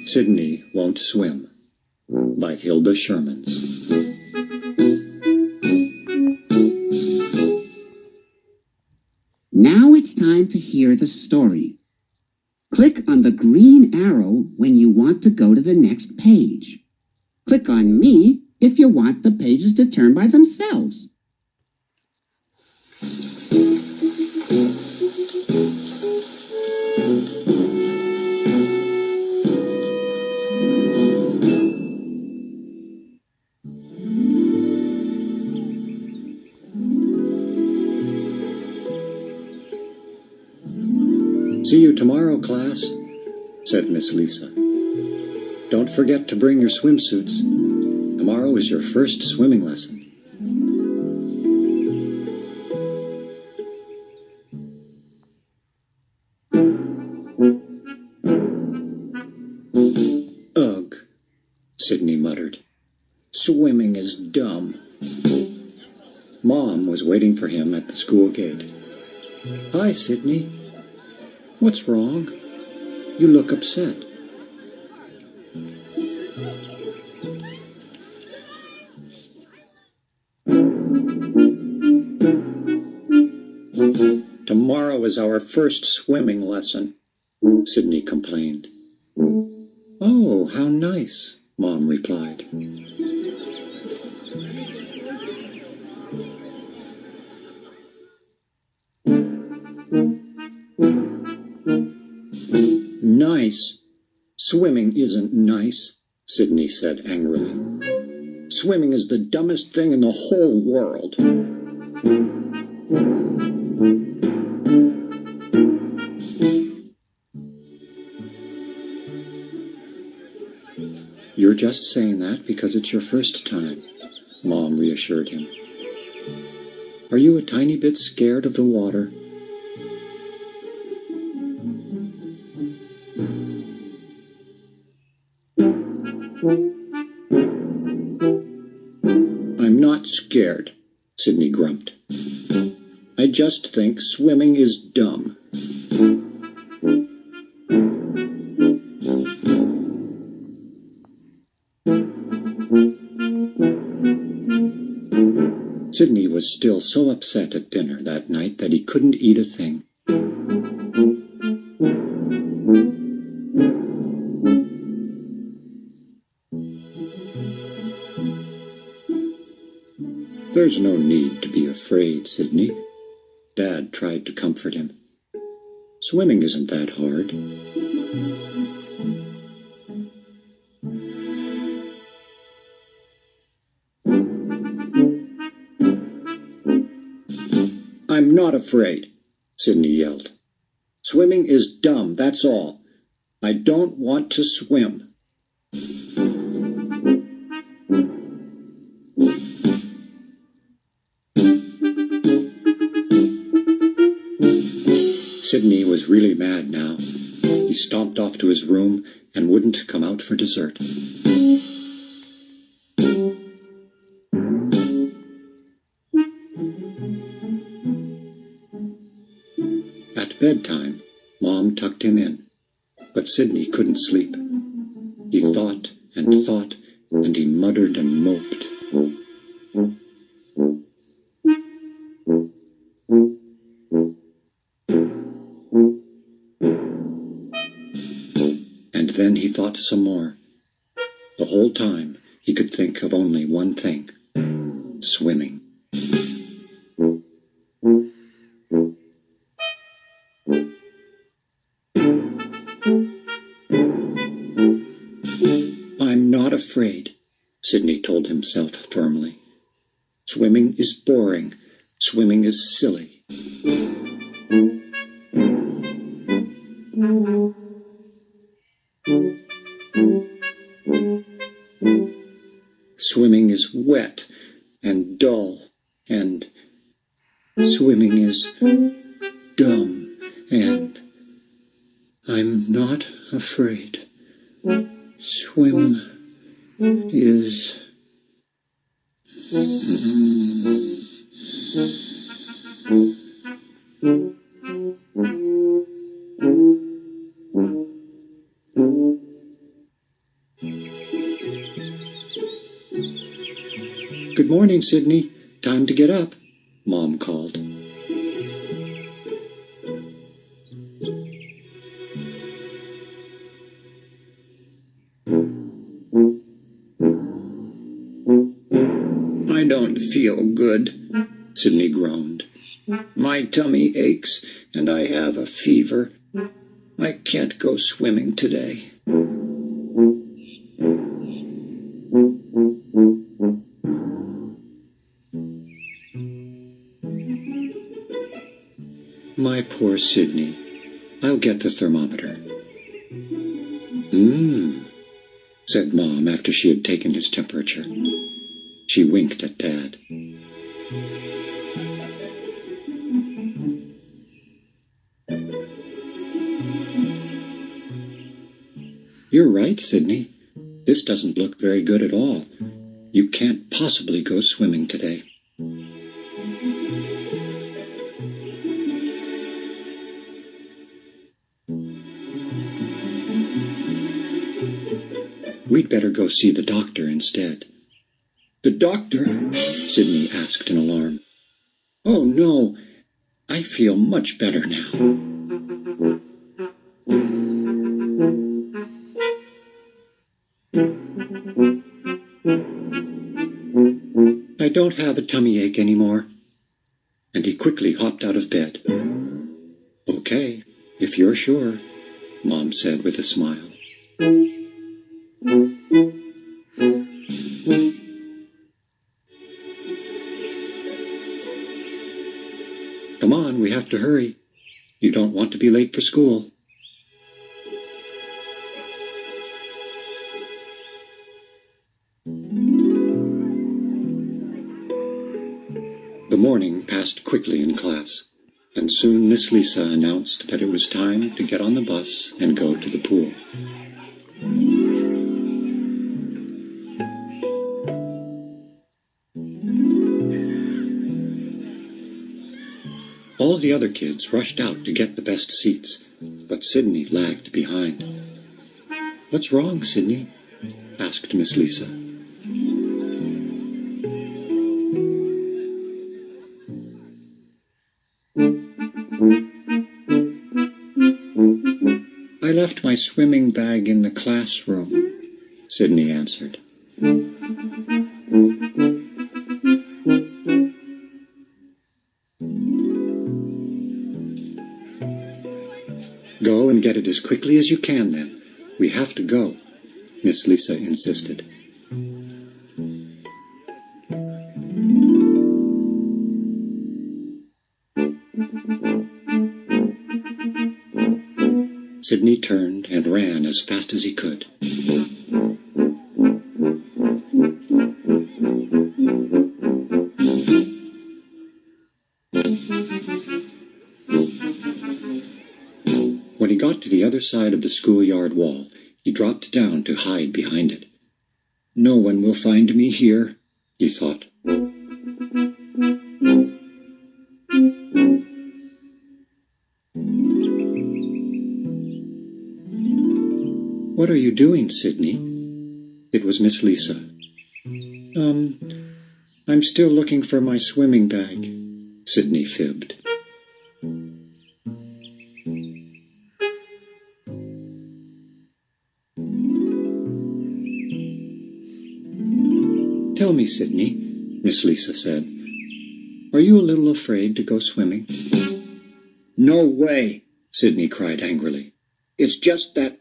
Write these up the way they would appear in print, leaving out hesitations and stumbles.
Sidney Won't Swim by Hilde Schuurmans. Now it's time to hear the story. Click on the green arrow when you want to go to the next page. Click on me if you want the pages to turn by themselves. See you tomorrow, class, said Miss Lisa. Don't forget to bring your swimsuits. Tomorrow is your first swimming lesson. Ugh, Sidney muttered. Swimming is dumb. Mom was waiting for him at the school gate. Hi, Sidney. What's wrong? You look upset. Tomorrow is our first swimming lesson, Sidney complained. Oh, how nice, Mom replied. Nice? Swimming isn't nice, Sidney said angrily. Swimming is the dumbest thing in the whole world. You're just saying that because it's your first time, Mom reassured him. Are you a tiny bit scared of the water? I'm not scared, Sidney grumped. I just think swimming is dumb. Sidney was still so upset at dinner that night that he couldn't eat a thing. There's no need to be afraid, Sidney. Dad tried to comfort him. Swimming isn't that hard. I'm not afraid, Sidney yelled. Swimming is dumb, that's all. I don't want to swim. Sidney was really mad now. He stomped off to his room and wouldn't come out for dessert. At bedtime, Mom tucked him in, but Sidney couldn't sleep. He thought, and he muttered and moped. And then he thought some more. The whole time, he could think of only one thing: swimming. I'm not afraid, Sidney told himself firmly. Swimming is boring. Swimming is silly. Swimming is wet and dull, and swimming is dumb, and I'm not afraid. Swim is... morning, Sidney. Time to get up, Mom called. I don't feel good, Sidney groaned. My tummy aches, and I have a fever. I can't go swimming today. My poor Sidney. I'll get the thermometer. Said Mom after she had taken his temperature. She winked at Dad. You're right, Sidney. This doesn't look very good at all. You can't possibly go swimming today. We'd better go see the doctor instead. The doctor? Sidney asked in alarm. Oh, no. I feel much better now. I don't have a tummy ache anymore. And he quickly hopped out of bed. Okay, if you're sure, Mom said with a smile. Come on, we have to hurry. You don't want to be late for school. The morning passed quickly in class, and soon Miss Lisa announced that it was time to get on the bus and go to the pool. All the other kids rushed out to get the best seats, but Sidney lagged behind. What's wrong, Sidney? Asked Miss Lisa. I left my swimming bag in the classroom, Sidney answered. Go and get it as quickly as you can, then. We have to go, Miss Lisa insisted. Sidney turned and ran as fast as he could. When he got to the other side of the schoolyard wall, he dropped down to hide behind it. No one will find me here, he thought. What are you doing, Sidney? It was Miss Lisa. I'm still looking for my swimming bag, Sidney fibbed. Tell me, Sidney, Miss Lisa said, are you a little afraid to go swimming? No way, Sidney cried angrily. It's just that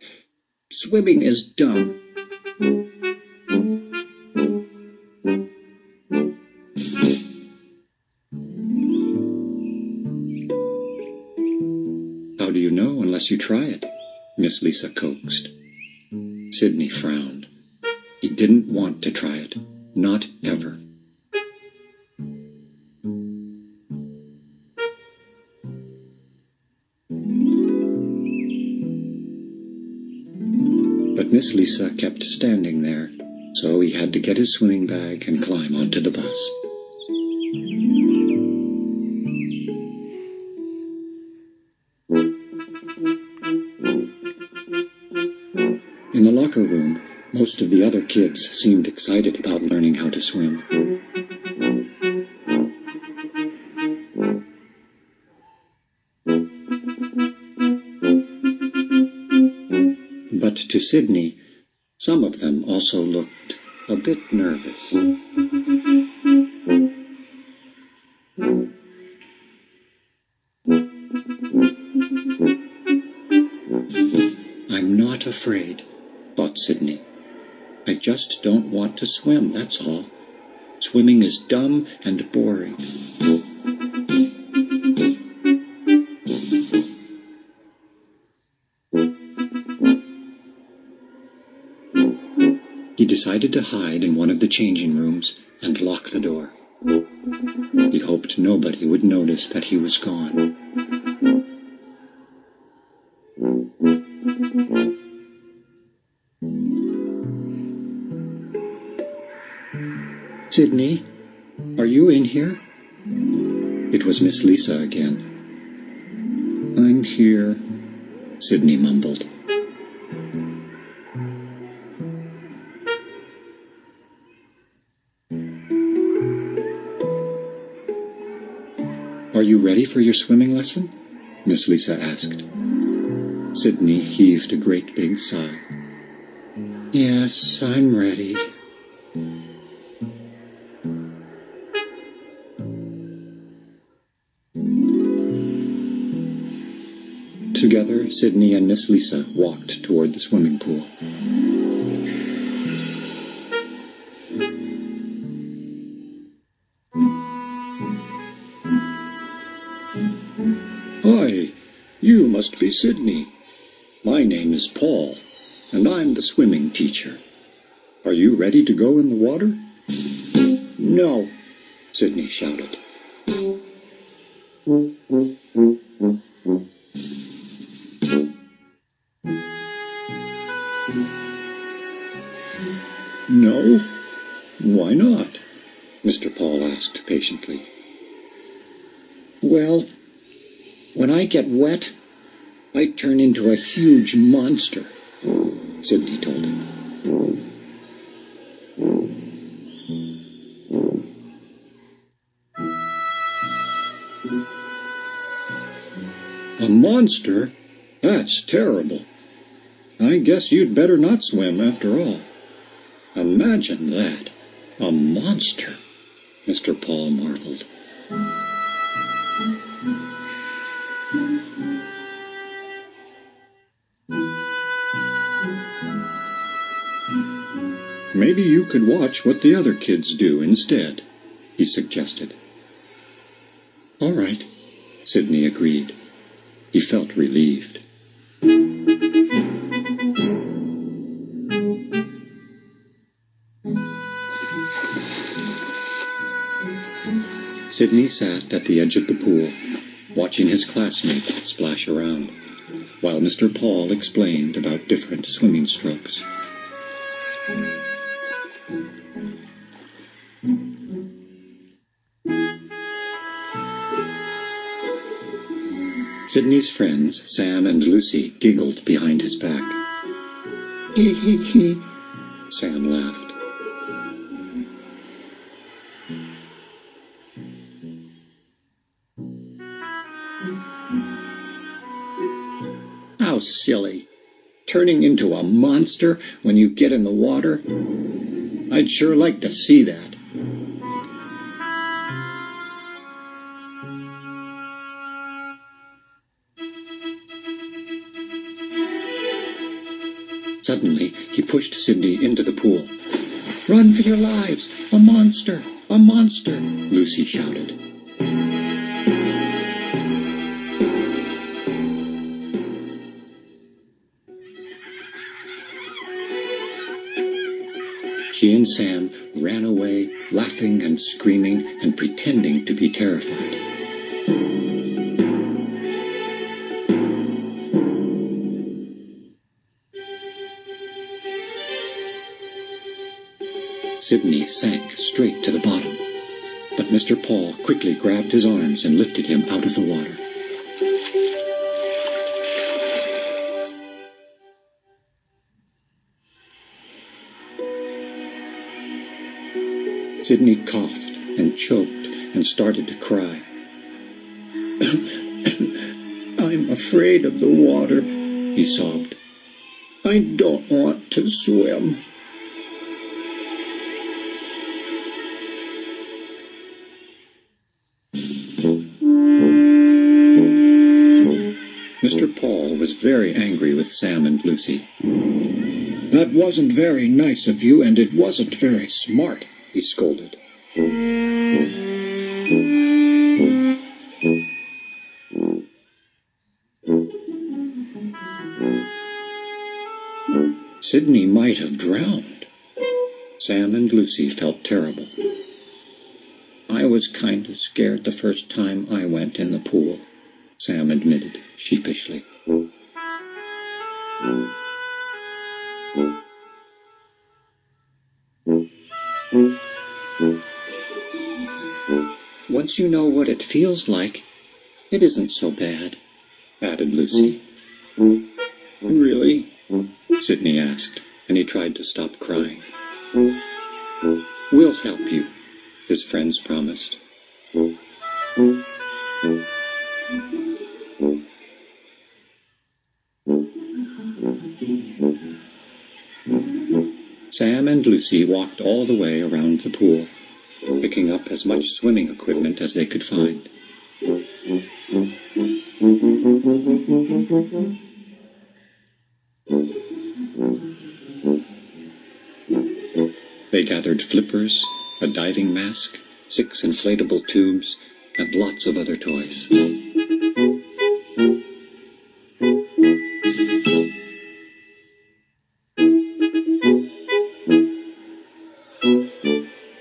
swimming is dumb. How do you know unless you try it? Miss Lisa coaxed. Sidney frowned. He didn't want to try it. Not ever. But Miss Lisa kept standing there, so he had to get his swimming bag and climb onto the bus. In the locker room, most of the other kids seemed excited about learning how to swim. But to Sidney, some of them also looked a bit nervous. I'm not afraid, thought Sidney. I just don't want to swim, that's all. Swimming is dumb and boring. He decided to hide in one of the changing rooms and lock the door. He hoped nobody would notice that he was gone. Sidney, are you in here? It was Miss Lisa again. I'm here, Sidney mumbled. Are you ready for your swimming lesson? Miss Lisa asked. Sidney heaved a great big sigh. Yes, I'm ready. Together, Sidney and Miss Lisa walked toward the swimming pool. Hi, you must be Sidney. My name is Paul, and I'm the swimming teacher. Are you ready to go in the water? No, Sidney shouted. No? Why not? Mr. Paul asked patiently. Well, when I get wet, I turn into a huge monster, Sidney told him. A monster? That's terrible. I guess you'd better not swim after all. Imagine that. A monster, Mr. Paul marveled. Maybe you could watch what the other kids do instead, he suggested. All right, Sidney agreed. He felt relieved. Sidney sat at the edge of the pool, watching his classmates splash around, while Mr. Paul explained about different swimming strokes. Sidney's friends, Sam and Lucy, giggled behind his back. Hee hee hee, Sam laughed. How silly. Turning into a monster when you get in the water? I'd sure like to see that. Suddenly, he pushed Sidney into the pool. Run for your lives! A monster! A monster! Lucy shouted. She and Sam ran away, laughing and screaming and pretending to be terrified. Sidney sank straight to the bottom, but Mr. Paul quickly grabbed his arms and lifted him out of the water. Sidney coughed and choked and started to cry. I'm afraid of the water, he sobbed. I don't want to swim. Mr. Paul was very angry with Sam and Lucy. That wasn't very nice of you, and it wasn't very smart, he scolded. Sidney might have drowned. Sam and Lucy felt terrible. I was kind of scared the first time I went in the pool, Sam admitted sheepishly. Once you know what it feels like, it isn't so bad, added Lucy. Really? Sidney asked, and he tried to stop crying. We'll help you, his friends promised. Sam and Lucy walked all the way around the pool, picking up as much swimming equipment as they could find. They gathered flippers, a diving mask, 6 inflatable tubes, and lots of other toys.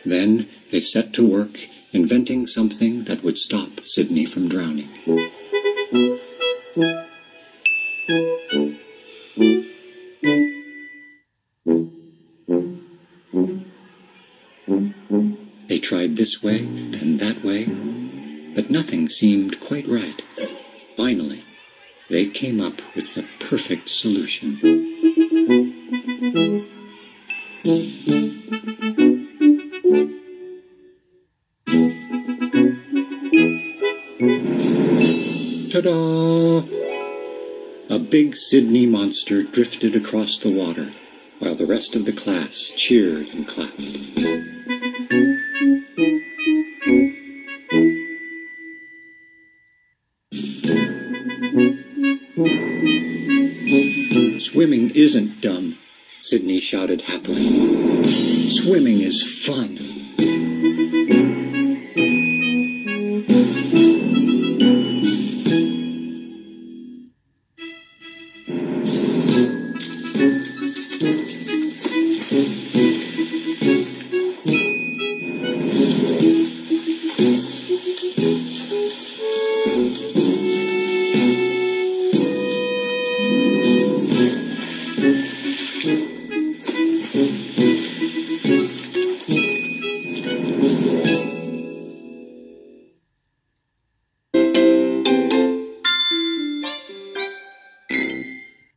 Then they set to work inventing something that would stop Sidney from drowning. They tried this way, then that way, but nothing seemed quite right. Finally, they came up with the perfect solution. Ta-da! A big Sidney monster drifted across the water, while the rest of the class cheered and clapped. Swimming isn't dumb, Sidney shouted happily. Swimming is fun.